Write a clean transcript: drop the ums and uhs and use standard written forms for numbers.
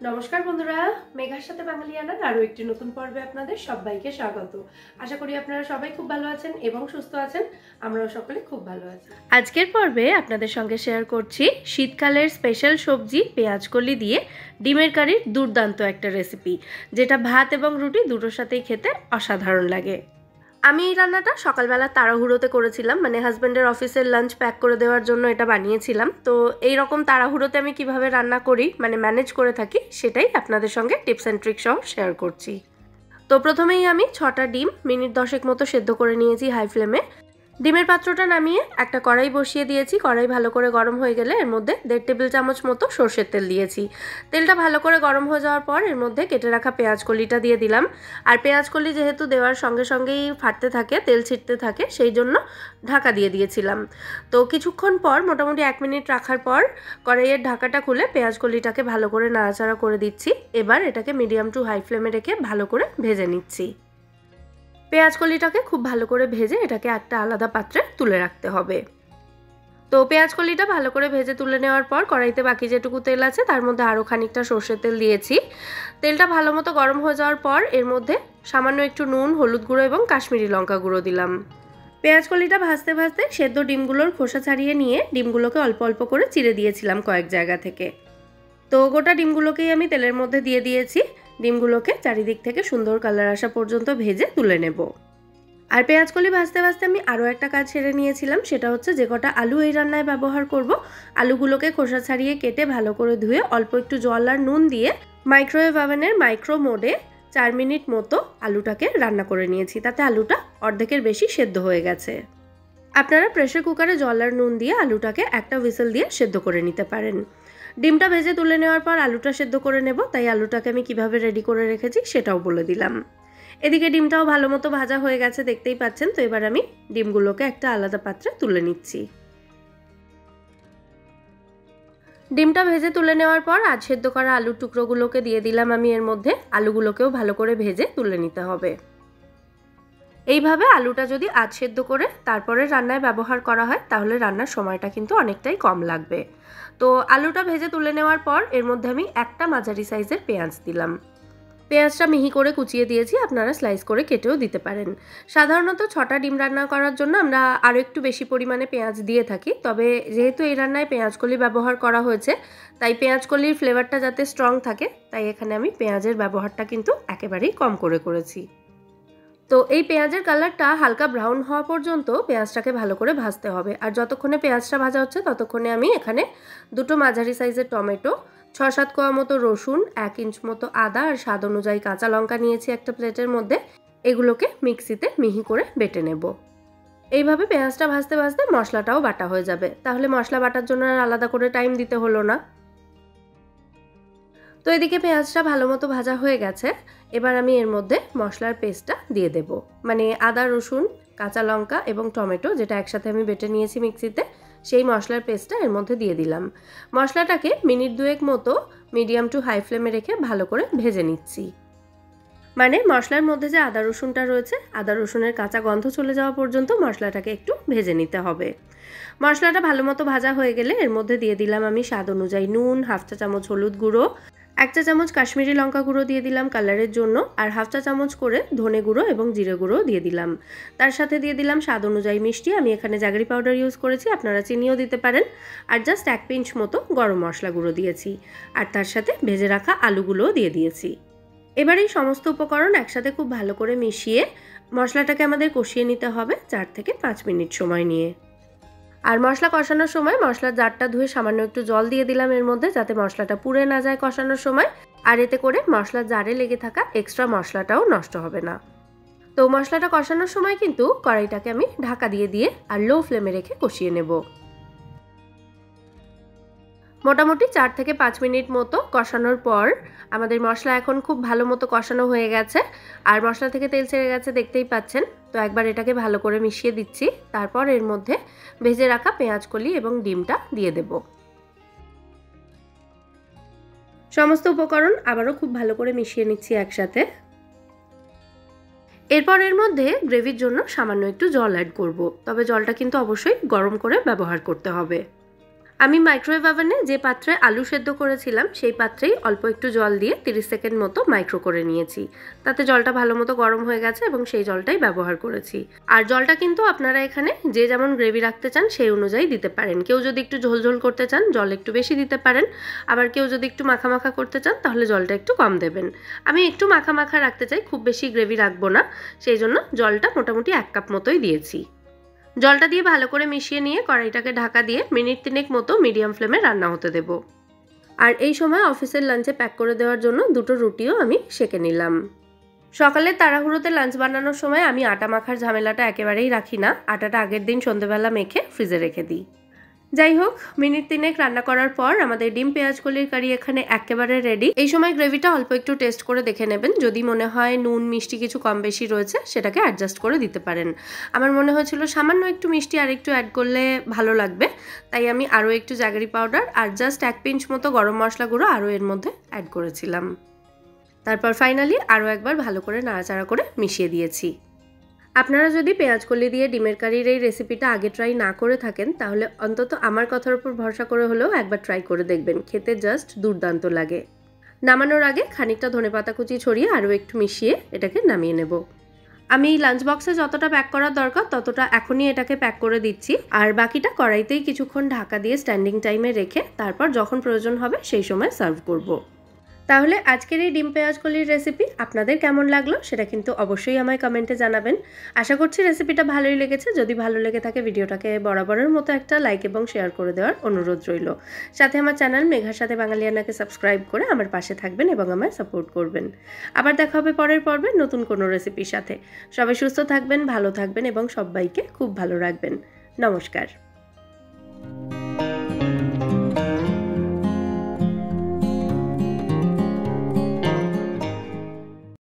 নমস্কার বন্ধুরা, মেঘার সাথে বাঙালিয়ানার আরও একটি নতুন পর্বে আপনাদের সবাইকে স্বাগত। আশা করি আপনারা সবাই খুব ভালো আছেন এবং সুস্থ আছেন। আমরাও সকলে খুব ভালো আছি। আজকের পর্বে আপনাদের সঙ্গে শেয়ার করছি শীতকালের স্পেশাল সবজি পেঁয়াজকলি দিয়ে ডিমের কারির দুর্দান্ত একটা রেসিপি, যেটা ভাত এবং রুটি দুটোর সাথেই খেতে অসাধারণ লাগে। আমি এই রান্নাটা সকালবেলা তাড়াহুড়োতে করেছিলাম, মানে হাজব্যান্ডের অফিসের লাঞ্চ প্যাক করে দেওয়ার জন্য এটা বানিয়েছিলাম। তো এই রকম তাড়াহুড়োতে আমি কিভাবে রান্না করি, মানে ম্যানেজ করে থাকি, সেটাই আপনাদের সঙ্গে টিপস অ্যান্ড ট্রিক সহ শেয়ার করছি। তো প্রথমেই আমি 6টা ডিম মিনিট 10 মতো সেদ্ধ করে নিয়েছি হাই ফ্লেমে। ডিমের পাত্রটা নামিয়ে একটা কড়াই বসিয়ে দিয়েছি। কড়াই ভালো করে গরম হয়ে গেলে এর মধ্যে 1.5 টেবিল চামচ মতো সর্ষের তেল দিয়েছি। তেলটা ভালো করে গরম হয়ে যাওয়ার পর এর মধ্যে কেটে রাখা পেঁয়াজকলিটা দিয়ে দিলাম। আর পেঁয়াজকলি যেহেতু দেওয়ার সঙ্গে সঙ্গেই ফাটতে থাকে, তেল ছিটতে থাকে, সেই জন্য ঢাকা দিয়ে দিয়েছিলাম। তো কিছুক্ষণ পর মোটামুটি 1 মিনিট রাখার পর কড়াইয়ের ঢাকাটা খুলে পেঁয়াজকলিটাকে ভালো করে নাড়াচাড়া করে দিচ্ছি। এবার এটাকে মিডিয়াম টু হাই ফ্লেমে রেখে ভালো করে ভেজে নিচ্ছি। পেঁয়াজকলিটাকে খুব ভালো করে ভেজে এটাকে একটা আলাদা পাত্রে তুলে রাখতে হবে। তো পেঁয়াজকলিটা ভালো করে ভেজে তুলে নেওয়ার পর কড়াইতে বাকি যেটুকু তেল আছে তার মধ্যে আরও খানিকটা সর্ষের তেল দিয়েছি। তেলটা ভালো মতো গরম হয়ে যাওয়ার পর এর মধ্যে সামান্য একটু নুন, হলুদ গুঁড়ো এবং কাশ্মীরি লঙ্কা গুঁড়ো দিলাম। পেঁয়াজকলিটা ভাজতে ভাজতে সেদ্ধ ডিমগুলোর খোসা ছাড়িয়ে নিয়ে ডিমগুলোকে অল্প অল্প করে চিড়ে দিয়েছিলাম কয়েক জায়গা থেকে। তো গোটা ডিমগুলোকেই আমি তেলের মধ্যে দিয়ে দিয়েছি। ডিমগুলোকে চারিদিক থেকে সুন্দর কালার আসা পর্যন্ত ভেজে তুলে নেব। আর পেঁয়াজকলি ভাজতে ভাজতে আমি আরও একটা কাজ সেরে নিয়েছিলাম, সেটা হচ্ছে যে কটা আলু এই রান্নায় ব্যবহার করব, আলুগুলোকে খোসা ছাড়িয়ে কেটে ভালো করে ধুয়ে অল্প একটু জল আর নুন দিয়ে মাইক্রোওয়েভ ওভেনের মাইক্রো মোডে 4 মিনিট মতো আলুটাকে রান্না করে নিয়েছি। তাতে আলুটা অর্ধেকের বেশি সেদ্ধ হয়ে গেছে। আপনারা প্রেসার কুকারে জল আর নুন দিয়ে আলুটাকে একটা হুইসেল দিয়ে সেদ্ধ করে নিতে পারেন। ডিমটা ভেজে তুলে নেওয়ার পর আলুটা সেদ্ধ করে নেব, তাই আলুটাকে আমি কিভাবে রেডি করে রেখেছি সেটাও বলে দিলাম। এদিকে ডিমটাও ভালো মতো ভাজা হয়ে গেছে, দেখতেই পাচ্ছেন। তো এবার আমি ডিমগুলোকে একটা আলাদা পাত্রে তুলে নিচ্ছি। ডিমটা ভেজে তুলে নেওয়ার পর আধ সেদ্ধ করা আলুর টুকরোগুলোকে দিয়ে দিলাম আমি এর মধ্যে। আলুগুলোকেও ভালো করে ভেজে তুলে নিতে হবে। এইভাবে আলুটা যদি আধ সেদ্ধ করে তারপরে রান্নায় ব্যবহার করা হয় তাহলে রান্নার সময়টা কিন্তু অনেকটাই কম লাগবে। তো আলুটা ভেজে তুলে নেওয়ার পর এর মধ্যে আমি একটা মাঝারি সাইজের পেঁয়াজ দিলাম। পেঁয়াজটা মিহি করে কুচিয়ে দিয়েছি, আপনারা স্লাইস করে কেটেও দিতে পারেন। সাধারণত 6টা ডিম রান্না করার জন্য আমরা আরও একটু বেশি পরিমাণে পেঁয়াজ দিয়ে থাকি, তবে যেহেতু এই রান্নায় পেঁয়াজকলি ব্যবহার করা হয়েছে তাই পেঁয়াজকলির ফ্লেভারটা যাতে স্ট্রং থাকে তাই এখানে আমি পেঁয়াজের ব্যবহারটা কিন্তু একেবারেই কম করে করেছি। তো এই পেঁয়াজের কালারটা হালকা ব্রাউন হওয়া পর্যন্ত পেঁয়াজটাকে ভালো করে ভাজতে হবে। আর যতক্ষণে পেঁয়াজটা ভাজা হচ্ছে ততক্ষণে আমি এখানে 2টো মাঝারি সাইজের টমেটো, 6-7 কোয়া মতো রসুন, 1 ইঞ্চ মতো আদা আর স্বাদ অনুযায়ী কাঁচা লঙ্কা নিয়েছি একটা প্লেটের মধ্যে। এগুলোকে মিক্সিতে মিহি করে বেটে নেব। এইভাবে পেঁয়াজটা ভাজতে ভাজতে মশলাটাও বাটা হয়ে যাবে, তাহলে মশলা বাটার জন্য আর আলাদা করে টাইম দিতে হলো না। তো এদিকে পেঁয়াজটা ভালো মতো ভাজা হয়ে গেছে। এবার আমি এর মধ্যে মশলার পেস্টটা দিয়ে দেব, মানে আদা, রসুন, কাঁচা লঙ্কা এবং টমেটো যেটা একসাথে আমি বেটে নিয়েছি মিক্সিতে, সেই মশলার পেস্টটা এর মধ্যে দিয়ে দিলাম। মশলাটাকে মিনিট 2 মতো মিডিয়াম টু হাই ফ্লেমে রেখে ভালো করে ভেজে নিচ্ছি। মানে মশলার মধ্যে যে আদা রসুনটা রয়েছে, আদা রসুনের কাঁচা গন্ধ চলে যাওয়া পর্যন্ত মশলাটাকে একটু ভেজে নিতে হবে। মশলাটা ভালো মতো ভাজা হয়ে গেলে এর মধ্যে দিয়ে দিলাম আমি স্বাদ অনুযায়ী নুন, 1/2 চা চামচ হলুদ গুঁড়ো, 1 চা চামচ কাশ্মীরি লঙ্কা গুঁড়ো দিয়ে দিলাম কালারের জন্য, আর 1/2 চা চামচ করে ধনে গুঁড়ো এবং জিরে গুঁড়ো দিয়ে দিলাম। তার সাথে দিয়ে দিলাম স্বাদ অনুযায়ী মিষ্টি, আমি এখানে জাগরি পাউডার ইউজ করেছি, আপনারা চিনিও দিতে পারেন। আর জাস্ট 1 পিঞ্চ মতো গরম মশলা গুঁড়ো দিয়েছি। আর তার সাথে ভেজে রাখা আলুগুলোও দিয়ে দিয়েছি। এবার এই সমস্ত উপকরণ একসাথে খুব ভালো করে মিশিয়ে মশলাটাকে আমাদের কষিয়ে নিতে হবে 4 থেকে 5 মিনিট সময় নিয়ে। আর মশলা কষানোর সময় মশলার জারটা ধুয়ে সামান্য একটু জল দিয়ে দিলাম এর মধ্যে, যাতে মশলাটা পুড়ে না যায় কষানোর সময়। আর এতে করে মশলার জারে লেগে থাকা এক্সট্রা মশলাটাও নষ্ট হবে না। তো মশলাটা কষানোর সময় কিন্তু কড়াইটাকে আমি ঢাকা দিয়ে আর লো ফ্লেমে রেখে কষিয়ে নেব। মোটামুটি 4 থেকে 5 মিনিট মতো কষানোর পর আমাদের মশলা এখন খুব ভালো মতো কষানো হয়ে গেছে আর মশলা থেকে তেল ছেড়ে গেছে, দেখতেই পাচ্ছেন। তো একবার এটাকে ভালো করে মিশিয়ে দিচ্ছি। তারপর এর মধ্যে ভেজে রাখা পেঁয়াজকলি এবং ডিমটা দিয়ে দেব। সমস্ত উপকরণ আবারও খুব ভালো করে মিশিয়ে নিচ্ছি একসাথে। এরপর এর মধ্যে গ্রেভির জন্য সামান্য একটু জল অ্যাড করব, তবে জলটা কিন্তু অবশ্যই গরম করে ব্যবহার করতে হবে। আমি মাইক্রোওয়েভ ওভেনে যে পাত্রে আলু সেদ্ধ করেছিলাম সেই পাত্রেই অল্প একটু জল দিয়ে 30 সেকেন্ড মতো মাইক্রো করে নিয়েছি। তাতে জলটা ভালো মতো গরম হয়ে গেছে এবং সেই জলটাই ব্যবহার করেছি। আর জলটা কিন্তু আপনারা এখানে যে যেমন গ্রেভি রাখতে চান সেই অনুযায়ী দিতে পারেন। কেউ যদি একটু ঝোলঝোল করতে চান জল একটু বেশি দিতে পারেন, আবার কেউ যদি একটু মাখা মাখা করতে চান তাহলে জলটা একটু কম দেবেন। আমি একটু মাখা মাখা রাখতে চাই, খুব বেশি গ্রেভি রাখবো না, সেই জন্য জলটা মোটামুটি 1 কাপ মতোই দিয়েছি। জলটা দিয়ে ভালো করে মিশিয়ে নিয়ে কড়াইটাকে ঢাকা দিয়ে মিনিট 3 মতো মিডিয়াম ফ্লেমে রান্না হতে দেব। আর এই সময় অফিসের লাঞ্চে প্যাক করে দেওয়ার জন্য 2টো রুটিও আমি সেঁকে নিলাম। সকালে তাড়াহুড়োতে লাঞ্চ বানানোর সময় আমি আটা মাখার ঝামেলাটা একেবারেই রাখি না, আটাটা আগের দিন সন্ধ্যেবেলা মেখে ফ্রিজে রেখে দিই। যাই হোক, মিনিট 3 রান্না করার পর আমাদের ডিম পেঁয়াজ কলির কারি এখানে একেবারে রেডি। এই সময় গ্রেভিটা অল্প একটু টেস্ট করে দেখে নেবেন, যদি মনে হয় নুন মিষ্টি কিছু কম বেশি রয়েছে সেটাকে অ্যাডজাস্ট করে দিতে পারেন। আমার মনে হয়েছিল সামান্য একটু মিষ্টি আর একটু অ্যাড করলে ভালো লাগবে, তাই আমি আরও একটু জ্যাগরি পাউডার আর জাস্ট 1 পিঞ্চ মতো গরম মশলা গুঁড়ো আরও এর মধ্যে অ্যাড করেছিলাম। তারপর ফাইনালি আরও একবার ভালো করে নাড়াচাড়া করে মিশিয়ে দিয়েছি। আপনারা যদি পেঁয়াজ কলি দিয়ে ডিমের কারির এই রেসিপিটা আগে ট্রাই না করে থাকেন তাহলে অন্তত আমার কথার উপর ভরসা করে হলেও একবার ট্রাই করে দেখবেন, খেতে জাস্ট দুর্দান্ত লাগে। নামানোর আগে খানিকটা ধনেপাতা কুচি ছড়িয়ে আরও একটু মিশিয়ে এটাকে নামিয়ে নেব। আমি লাঞ্চ বক্সে যতটা প্যাক করার দরকার ততটা এখনই এটাকে প্যাক করে দিচ্ছি, আর বাকিটা কড়াইতেই কিছুক্ষণ ঢাকা দিয়ে স্ট্যান্ডিং টাইমে রেখে তারপর যখন প্রয়োজন হবে সেই সময় সার্ভ করব। তাহলে আজকের এই ডিম পেঁয়াজ কলির রেসিপি আপনাদের কেমন লাগলো সেটা কিন্তু অবশ্যই আমায় কমেন্টে জানাবেন। আশা করছি রেসিপিটা ভালোই লেগেছে। যদি ভালো লেগে থাকে ভিডিওটাকে বরাবরের মতো একটা লাইক এবং শেয়ার করে দেওয়ার অনুরোধ রইল। সাথে আমার চ্যানেল মেঘার সাথে বাঙালিয়ানাকে সাবস্ক্রাইব করে আমার পাশে থাকবেন এবং আমায় সাপোর্ট করবেন। আবার দেখা হবে পরের পর্বে নতুন কোনো রেসিপির সাথে। সবাই সুস্থ থাকবেন, ভালো থাকবেন এবং সবাইকে খুব ভালো রাখবেন। নমস্কার।